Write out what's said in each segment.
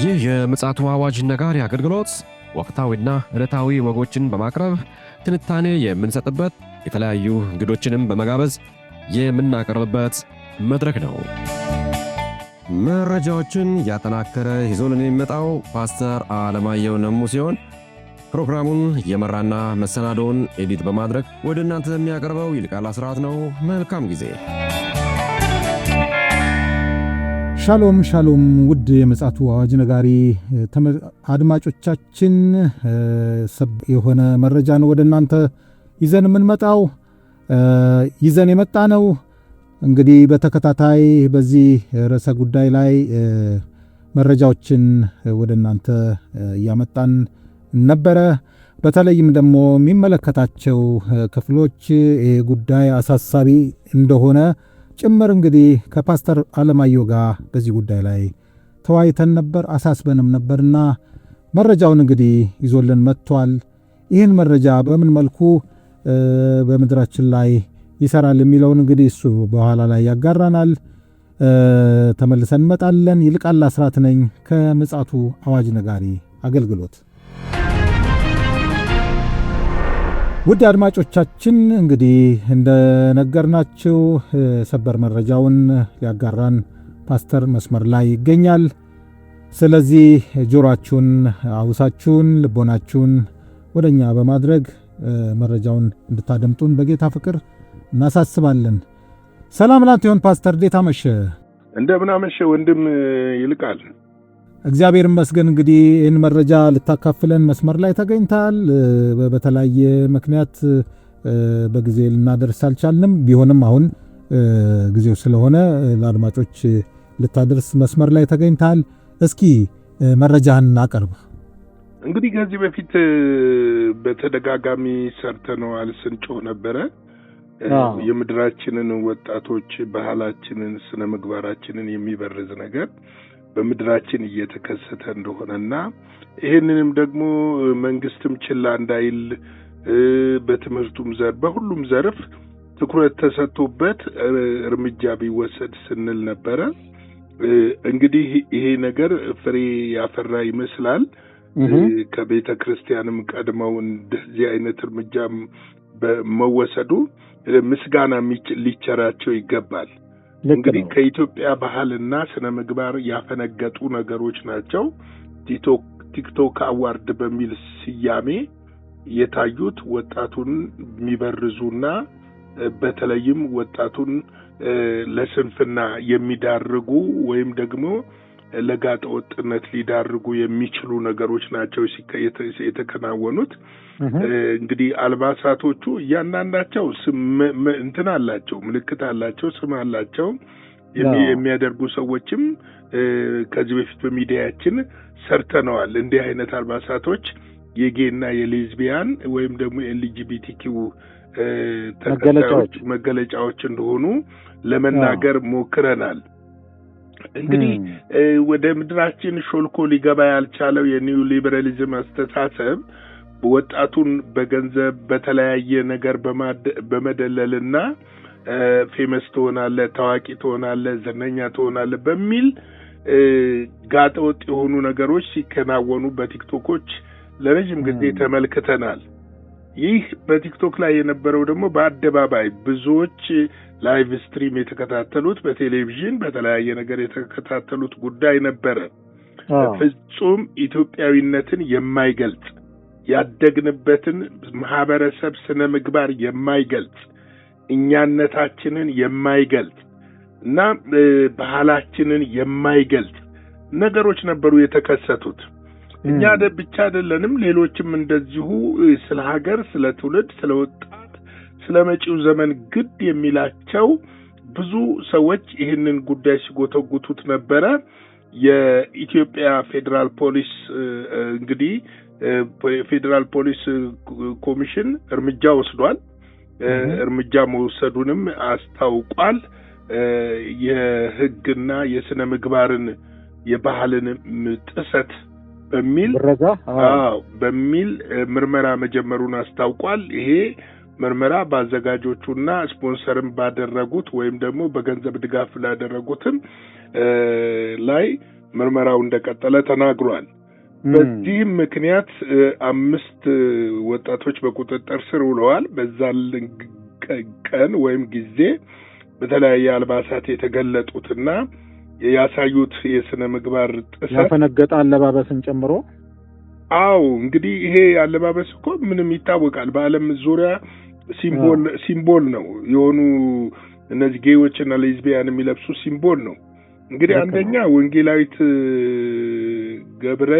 ይህ የምፅዓቱ አዋጅ ነጋሪ አገልግሎት ወቅታዊና ዕለታዊ ወጎችን በማቅረብ ትንታኔ የምንሰጥበት የተለያዩ እንግዶችንም በመጋበዝ የምናቀርብበት መድረክ ነው። መረጃዎችን ያጠናከረ ይዞልን የሚመጣው ፓስተር አለማየሁ ነሙ ሲሆን ፕሮግራሙን የመራና መሰናዶውን ኤዲት በማድረግ ወደ እናንተ የሚያቀርበው ይልቃል አስራት ነው። መልካም ጊዜ። ሻሎም ሻሎም ውድ የምፅዓቱ አዋጅ ነጋሪ አድማጮቻችን የሆነ መረጃ ነው ወደ እናንተ ይዘን የምንመጣው። ይዘን የመጣ ነው እንግዲህ በተከታታይ በዚህ ርዕሰ ጉዳይ ላይ መረጃዎችን ወደ እናንተ እያመጣን ነበረ። በተለይም ደግሞ የሚመለከታቸው ክፍሎች ይህ ጉዳይ አሳሳቢ እንደሆነ ጭምር እንግዲህ ከፓስተር አለማየሁ ጋር በዚህ ጉዳይ ላይ ተወያይተን ነበር፣ አሳስበንም ነበርና መረጃውን እንግዲህ ይዞልን መጥቷል። ይህን መረጃ በምን መልኩ በምድራችን ላይ ይሰራል የሚለውን እንግዲህ እሱ በኋላ ላይ ያጋራናል። ተመልሰን እንመጣለን። ይልቃል አስራት ነኝ ከምፅዓቱ አዋጅ ነጋሪ አገልግሎት። ውድ አድማጮቻችን እንግዲህ እንደነገርናችሁ ሰበር መረጃውን ሊያጋራን ፓስተር መስመር ላይ ይገኛል። ስለዚህ ጆሮአችሁን አውሳችሁን ልቦናችሁን ወደኛ በማድረግ መረጃውን እንድታደምጡን በጌታ ፍቅር እናሳስባለን። ሰላም ላንተ ይሁን ፓስተር፣ እንዴት አመሸ? እንደምን አመሸ ወንድም ይልቃል። እግዚአብሔር ይመስገን። እንግዲህ ይህን መረጃ ልታካፍለን መስመር ላይ ተገኝታል። በተለያየ ምክንያት በጊዜ ልናደርስ አልቻልንም። ቢሆንም አሁን ጊዜው ስለሆነ ለአድማጮች ልታደርስ መስመር ላይ ተገኝታል። እስኪ መረጃህን አቀርብ። እንግዲህ ከዚህ በፊት በተደጋጋሚ ሰርተነዋል፣ ስንጮህ ነበረ። የምድራችንን ወጣቶች ባህላችንን፣ ስነ ምግባራችንን የሚበርዝ ነገር በምድራችን እየተከሰተ እንደሆነና ይሄንንም ደግሞ መንግስትም ችላ እንዳይል በትምህርቱም ዘርፍ በሁሉም ዘርፍ ትኩረት ተሰጥቶበት እርምጃ ቢወሰድ ስንል ነበረ። እንግዲህ ይሄ ነገር ፍሬ ያፈራ ይመስላል። ከቤተ ክርስቲያንም ቀድመው እንደዚህ አይነት እርምጃ በመወሰዱ ምስጋና ሊቸራቸው ይገባል። እንግዲህ ከኢትዮጵያ ባህልና ስነ ምግባር ያፈነገጡ ነገሮች ናቸው ቲክቶክ አዋርድ በሚል ስያሜ የታዩት ወጣቱን የሚበርዙና በተለይም ወጣቱን ለስንፍና የሚዳርጉ ወይም ደግሞ ለጋጠ ወጥነት ሊዳርጉ የሚችሉ ነገሮች ናቸው የተከናወኑት። እንግዲህ አልባሳቶቹ እያንዳንዳቸው እንትን አላቸው፣ ምልክት አላቸው፣ ስም አላቸው። የሚያደርጉ ሰዎችም ከዚህ በፊት በሚዲያችን ሰርተነዋል። እንዲህ አይነት አልባሳቶች የጌና የሌዝቢያን ወይም ደግሞ ኤልጂቢቲኪው ተከታዮች መገለጫዎች እንደሆኑ ለመናገር ሞክረናል። እንግዲህ ወደ ምድራችን ሾልኮ ሊገባ ያልቻለው የኒው ሊበራሊዝም አስተሳሰብ ወጣቱን በገንዘብ በተለያየ ነገር በመደለልና ፌመስ ትሆናለህ፣ ታዋቂ ትሆናለህ፣ ዝነኛ ትሆናለህ በሚል ጋጠወጥ የሆኑ ነገሮች ሲከናወኑ በቲክቶኮች ለረጅም ጊዜ ተመልክተናል። ይህ በቲክቶክ ላይ የነበረው ደግሞ በአደባባይ ብዙዎች ላይቭ ስትሪም የተከታተሉት በቴሌቪዥን በተለያየ ነገር የተከታተሉት ጉዳይ ነበረ። ፍጹም ኢትዮጵያዊነትን የማይገልጽ ያደግንበትን ማህበረሰብ ስነ ምግባር የማይገልጽ እኛነታችንን የማይገልጽ እና ባህላችንን የማይገልጽ ነገሮች ነበሩ የተከሰቱት። እኛ ብቻ አይደለንም፣ ሌሎችም እንደዚሁ ስለ ሀገር፣ ስለ ትውልድ፣ ስለ ወጣት፣ ስለ መጪው ዘመን ግድ የሚላቸው ብዙ ሰዎች ይህንን ጉዳይ ሲጎተጉቱት ነበረ። የኢትዮጵያ ፌዴራል ፖሊስ እንግዲህ ፌዴራል ፖሊስ ኮሚሽን እርምጃ ወስዷል። እርምጃ መውሰዱንም አስታውቋል። የሕግና የስነ ምግባርን የባህልን ጥሰት በሚል ምርመራ መጀመሩን አስታውቋል። ይሄ ምርመራ ባዘጋጆቹና ስፖንሰርም ባደረጉት ወይም ደግሞ በገንዘብ ድጋፍ ላደረጉትም ላይ ምርመራው እንደቀጠለ ተናግሯል። በዚህም ምክንያት 5 ወጣቶች በቁጥጥር ስር ውለዋል። በዛ ቀን ወይም ጊዜ በተለያየ አልባሳት የተገለጡትና ያሳዩት የስነ ምግባር ጥሰት ያፈነገጠ አለባበስን ጨምሮ አው እንግዲህ ይሄ አለባበስ እኮ ምንም ይታወቃል። በዓለም ዙሪያ ሲምቦል ነው የሆኑ እነዚህ ጌዮችና ሌዝቢያን የሚለብሱ ሲምቦል ነው። እንግዲህ አንደኛ ወንጌላዊት ገብረ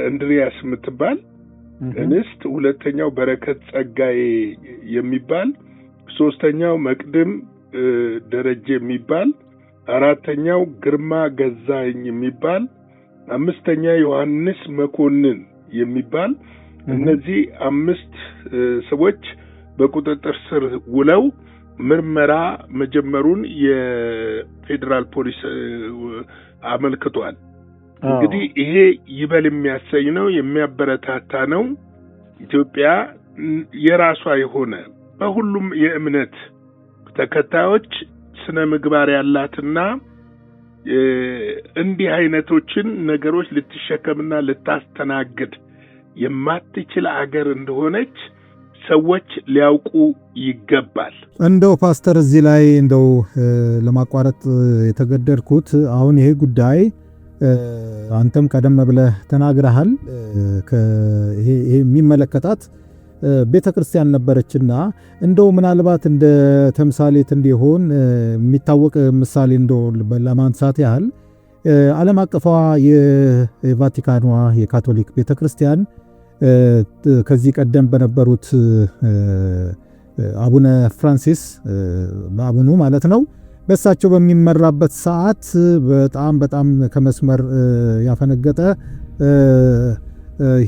እንድሪያስ የምትባል እንስት፣ ሁለተኛው በረከት ጸጋዬ የሚባል፣ ሶስተኛው መቅድም ደረጀ የሚባል፣ አራተኛው ግርማ ገዛኝ የሚባል፣ አምስተኛ ዮሐንስ መኮንን የሚባል እነዚህ 5 ሰዎች በቁጥጥር ስር ውለው ምርመራ መጀመሩን የፌዴራል ፖሊስ አመልክቷል። እንግዲህ ይሄ ይበል የሚያሰኝ ነው፣ የሚያበረታታ ነው። ኢትዮጵያ የራሷ የሆነ በሁሉም የእምነት ተከታዮች ስነ ምግባር ያላትና እንዲህ አይነቶችን ነገሮች ልትሸከምና ልታስተናግድ የማትችል አገር እንደሆነች ሰዎች ሊያውቁ ይገባል። እንደው ፓስተር እዚህ ላይ እንደው ለማቋረጥ የተገደድኩት አሁን ይሄ ጉዳይ አንተም ቀደም ብለህ ተናግረሃል። ይሄ የሚመለከታት ቤተክርስቲያን ነበረችና እንደው ምናልባት እንደ ተምሳሌት እንዲሆን የሚታወቅ ምሳሌ እንደው ለማንሳት ያህል ዓለም አቀፏ የቫቲካኗ የካቶሊክ ቤተክርስቲያን ከዚህ ቀደም በነበሩት አቡነ ፍራንሲስ በአቡኑ ማለት ነው በሳቸው በሚመራበት ሰዓት በጣም ከመስመር ያፈነገጠ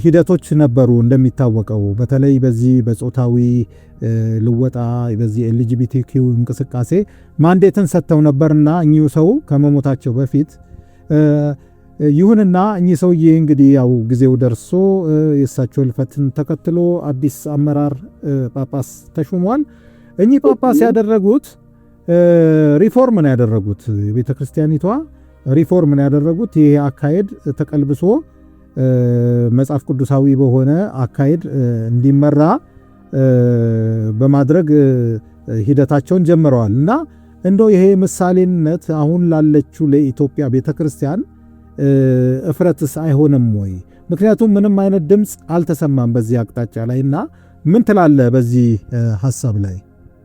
ሂደቶች ነበሩ። እንደሚታወቀው በተለይ በዚህ በጾታዊ ልወጣ በዚህ ኤልጂቢቲኪ እንቅስቃሴ ማንዴትን ሰጥተው ነበርና እኚሁ ሰው ከመሞታቸው በፊት ይሁንና እኚህ ሰውዬ እንግዲህ ያው ጊዜው ደርሶ የእሳቸው ልፈትን ተከትሎ አዲስ አመራር ጳጳስ ተሹሟል። እኚህ ጳጳስ ያደረጉት ሪፎርም ነው ያደረጉት። የቤተ ክርስቲያኒቷ ሪፎርም ነው ያደረጉት። ይሄ አካሄድ ተቀልብሶ መጽሐፍ ቅዱሳዊ በሆነ አካሄድ እንዲመራ በማድረግ ሂደታቸውን ጀምረዋል እና እንደው ይሄ ምሳሌነት አሁን ላለችው ለኢትዮጵያ ቤተክርስቲያን እፍረትስ አይሆንም ወይ? ምክንያቱም ምንም አይነት ድምፅ አልተሰማም በዚህ አቅጣጫ ላይና ምን ትላለህ በዚህ ሐሳብ ላይ?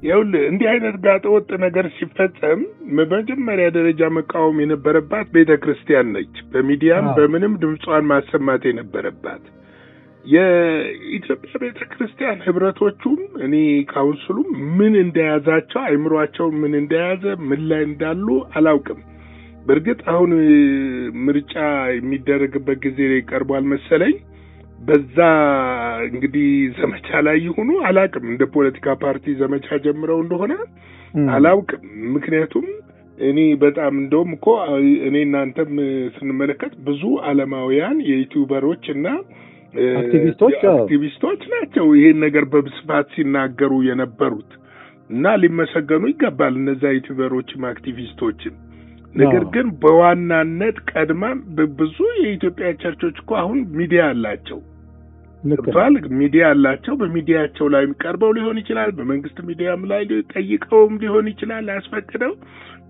ይኸውልህ እንዲህ አይነት ጋጠወጥ ነገር ሲፈጸም በመጀመሪያ ደረጃ መቃወም የነበረባት ቤተክርስቲያን ነች። በሚዲያም በምንም ድምጿን ማሰማት የነበረባት የኢትዮጵያ ቤተክርስቲያን ህብረቶቹም እኔ ካውንስሉም ምን እንደያዛቸው አይምሯቸው ምን እንደያዘ ምን ላይ እንዳሉ አላውቅም። በእርግጥ አሁን ምርጫ የሚደረግበት ጊዜ ቀርቧል መሰለኝ። በዛ እንግዲህ ዘመቻ ላይ ይሁኑ አላውቅም። እንደ ፖለቲካ ፓርቲ ዘመቻ ጀምረው እንደሆነ አላውቅም። ምክንያቱም እኔ በጣም እንደውም እኮ እኔ እናንተም ስንመለከት ብዙ ዓለማውያን የዩቲዩበሮች እና አክቲቪስቶች ናቸው ይሄን ነገር በስፋት ሲናገሩ የነበሩት እና ሊመሰገኑ ይገባል እነዛ ዩቲዩበሮችም አክቲቪስቶችም። ነገር ግን በዋናነት ቀድማ ብዙ የኢትዮጵያ ቸርቾች እኮ አሁን ሚዲያ አላቸው። ሚዲያ አላቸው። በሚዲያቸው ላይ ቀርበው ሊሆን ይችላል፣ በመንግስት ሚዲያም ላይ ጠይቀውም ሊሆን ይችላል አስፈቅደው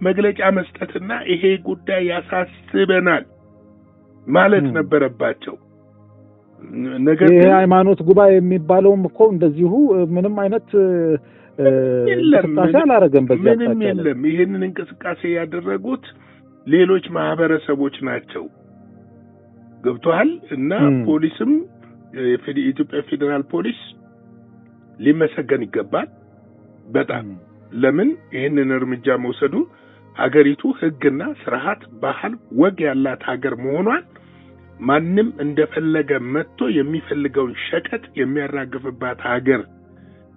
መግለጫ መስጠትና ይሄ ጉዳይ ያሳስበናል ማለት ነበረባቸው። ነገር ግን ሃይማኖት ጉባኤ የሚባለውም እኮ እንደዚሁ ምንም አይነት እንቅስቃሴ አላረገም። በዚህ ምንም የለም። ይሄንን እንቅስቃሴ ያደረጉት ሌሎች ማህበረሰቦች ናቸው። ገብቷል። እና ፖሊስም የኢትዮጵያ ፌዴራል ፖሊስ ሊመሰገን ይገባል በጣም። ለምን ይሄንን እርምጃ መውሰዱ ሀገሪቱ ህግና ስርዓት፣ ባህል፣ ወግ ያላት ሀገር መሆኗን ማንም እንደፈለገ መጥቶ የሚፈልገውን ሸቀጥ የሚያራግፍባት ሀገር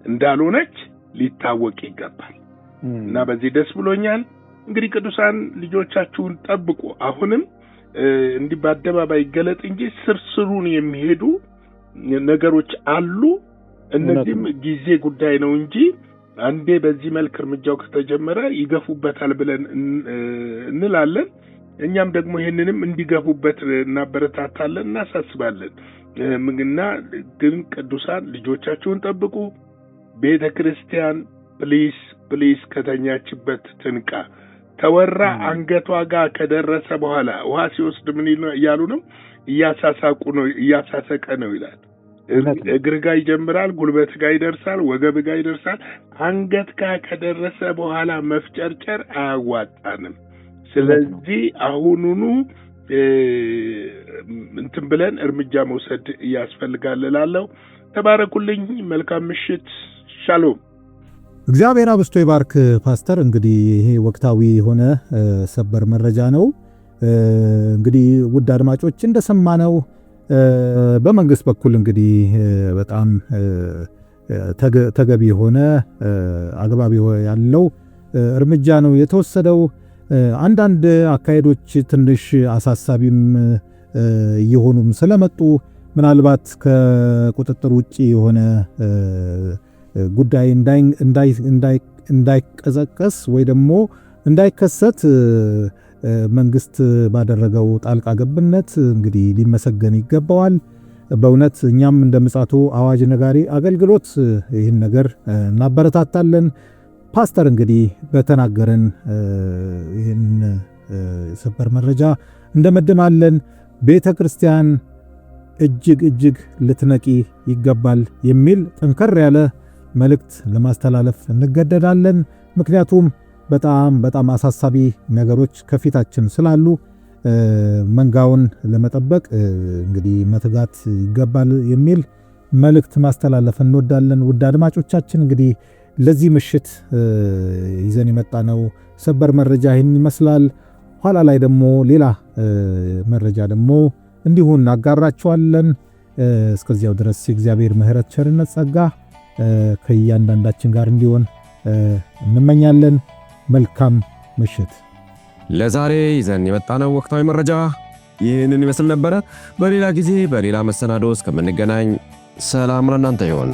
እንዳልሆነች ሊታወቅ ይገባል። እና በዚህ ደስ ብሎኛል። እንግዲህ ቅዱሳን ልጆቻችሁን ጠብቁ። አሁንም እንዲህ በአደባባይ ገለጥ እንጂ ስርስሩን የሚሄዱ ነገሮች አሉ። እነዚህም ጊዜ ጉዳይ ነው እንጂ አንዴ በዚህ መልክ እርምጃው ከተጀመረ ይገፉበታል ብለን እንላለን። እኛም ደግሞ ይህንንም እንዲገፉበት እናበረታታለን፣ እናሳስባለን። እና ግን ቅዱሳን ልጆቻችሁን ጠብቁ። ቤተ ክርስቲያን ፕሊስ ከተኛችበት ትንቃ። ተወራ አንገቷ ጋር ከደረሰ በኋላ ውሃ ሲወስድ ምን እያሉ ነው? እያሳሰቀ ነው ይላል። እግር ጋር ይጀምራል፣ ጉልበት ጋር ይደርሳል፣ ወገብ ጋር ይደርሳል። አንገት ጋር ከደረሰ በኋላ መፍጨርጨር አያዋጣንም። ስለዚህ አሁኑኑ እንትን ብለን እርምጃ መውሰድ ያስፈልጋል እላለሁ። ተባረኩልኝ። መልካም ምሽት። ሻሎም። እግዚአብሔር አብስቶ ይባርክ ፓስተር። እንግዲህ ይሄ ወቅታዊ የሆነ ሰበር መረጃ ነው። እንግዲህ ውድ አድማጮች እንደሰማነው በመንግስት በኩል እንግዲህ በጣም ተገቢ የሆነ አግባብ ያለው እርምጃ ነው የተወሰደው። አንዳንድ አካሄዶች ትንሽ አሳሳቢም እየሆኑም ስለመጡ ምናልባት ከቁጥጥር ውጪ የሆነ ጉዳይ እንዳይቀዘቀስ ወይ ደግሞ እንዳይከሰት መንግስት ባደረገው ጣልቃ ገብነት እንግዲህ ሊመሰገን ይገባዋል። በእውነት እኛም እንደ ምጽአቱ አዋጅ ነጋሪ አገልግሎት ይህን ነገር እናበረታታለን። ፓስተር እንግዲህ በተናገረን ይህን ሰበር መረጃ እንደመድማለን። ቤተ ክርስቲያን እጅግ ልትነቂ ይገባል የሚል ጠንከር ያለ መልእክት ለማስተላለፍ እንገደዳለን። ምክንያቱም በጣም አሳሳቢ ነገሮች ከፊታችን ስላሉ መንጋውን ለመጠበቅ እንግዲህ መትጋት ይገባል የሚል መልእክት ማስተላለፍ እንወዳለን። ውድ አድማጮቻችን እንግዲህ ለዚህ ምሽት ይዘን የመጣነው ሰበር መረጃ ይህን ይመስላል። ኋላ ላይ ደግሞ ሌላ መረጃ ደግሞ እንዲሁ እናጋራችኋለን። እስከዚያው ድረስ የእግዚአብሔር ምሕረት፣ ቸርነት፣ ጸጋ ከእያንዳንዳችን ጋር እንዲሆን እንመኛለን። መልካም ምሽት። ለዛሬ ይዘን የመጣነው ወቅታዊ መረጃ ይህንን ይመስል ነበረ። በሌላ ጊዜ በሌላ መሰናዶ እስከምንገናኝ ሰላም ለእናንተ ይሁን።